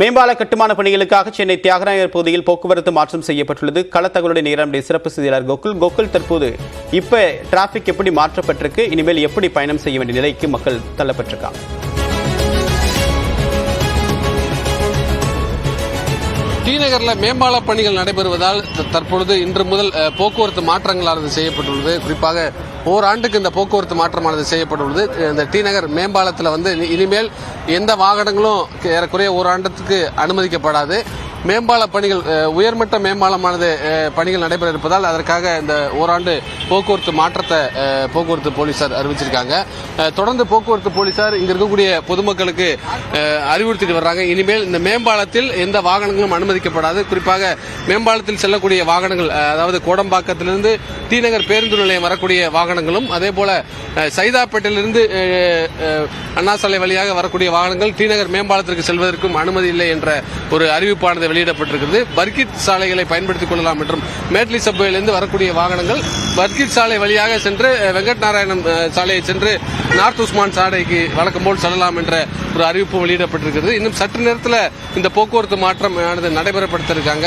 மேம்பால கட்டுமான பணிகளுக்காக சென்னை தியாகராயர் பகுதியில் போக்குவரத்து மாற்றம் செய்யப்பட்டுள்ளது. களத்தகவலுடைய நேரடி சிறப்பு செய்தியாளர் கோகுல் தற்போது இப்ப டிராபிக் எப்படி மாற்றப்பட்டிருக்கு, இனிமேல் எப்படி பயணம் செய்ய வேண்டிய நிலைக்கு மக்கள் தள்ளப்பட்டிருக்காங்க? டி நகர்ல மேம்பால பணிகள் நடைபெறுவதால் தற்பொழுது இன்று முதல் போக்குவரத்து மாற்றங்களானது செய்யப்பட்டுள்ளது. குறிப்பாக ஓராண்டுக்கு இந்த போக்குவரத்து மாற்றமானது செய்யப்பட்டுள்ளது. இந்த டி நகர் மேம்பாலத்தில் இனிமேல் எந்த வாகனங்களும் ஏறக்குறைய ஓராண்டுக்கு அனுமதிக்கப்படாது. மேம்பால பணிகள் உயர்மட்ட மேம்பாலமானது பணிகள் நடைபெற இருப்பதால் அதற்காக இந்த ஓராண்டு போக்குவரத்து மாற்றத்தை போக்குவரத்து போலீசார் அறிவிச்சிருக்காங்க. தொடர்ந்து போக்குவரத்து போலீசார் இங்க இருக்கக்கூடிய பொதுமக்களுக்கு அறிவுறுத்திட்டு வர்றாங்க. இனிமேல் இந்த மேம்பாலத்தில் எந்த வாகனங்களும் அனுமதிக்கப்படாது. குறிப்பாக மேம்பாலத்தில் செல்லக்கூடிய வாகனங்கள், அதாவது கோடம்பாக்கத்திலிருந்து டி நகர் பேருந்து நிலையம் வரக்கூடிய வாகனங்களும், அதே போல சைதாப்பேட்டையிலிருந்து அண்ணா சாலை வழியாக வரக்கூடிய வாகனங்கள் டி நகர் மேம்பாலத்திற்கு செல்வதற்கும் அனுமதி இல்லை என்ற ஒரு அறிவிப்பானது வெளியிடப்பட்டிருக்கிறது. பர்கிட் சாலைகளை பயன்படுத்திக் கொள்ளலாம் என்றும், மேட்லி சப்வேலிருந்து வரக்கூடிய வாகனங்கள் பர்கிட் சாலை வழியாக சென்று வெங்கட் நாராயணம் சாலையை சென்று நார்த் உஸ்மான் சாலைக்கு வழக்கம் போல் செல்லலாம் என்ற ஒரு அறிவிப்பு வெளியிடப்பட்டிருக்கிறது. இன்னும் சற்று நேரத்தில் இந்த போக்குவரத்து மாற்றம் நடைபெறப்படுத்திருக்காங்க.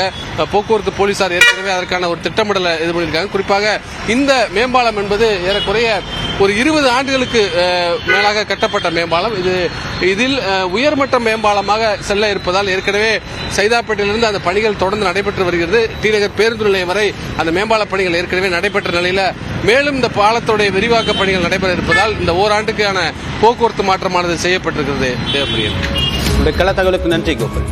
போக்குவரத்து போலீசார் ஏற்கனவே அதற்கான ஒரு திட்டமிடலை இது பண்ணியிருக்காங்க. குறிப்பாக இந்த மேம்பாலம் என்பது ஏறக்குறைய ஒரு 20 ஆண்டுகளுக்கு மேலாக கட்டப்பட்ட மேம்பாலம். இதில் உயர்மட்ட மேம்பாலமாக செல்ல இருப்பதால் ஏற்கனவே சைதாப்பேட்டையிலிருந்து அந்த பணிகள் தொடர்ந்து நடைபெற்று வருகிறது. டி நகர் பேருந்து நிலையம் வரை அந்த மேம்பால பணிகள் ஏற்கனவே நடைபெற்ற நிலையில் மேலும் இந்த பாலத்துடைய விரிவாக்க பணிகள் நடைபெற இருப்பதால் இந்த ஓராண்டுக்கான போக்குவரத்து மாற்றமானது செய்யப்பட்டிருக்கிறது. கள தகவலுக்கு நன்றி கோகுல்.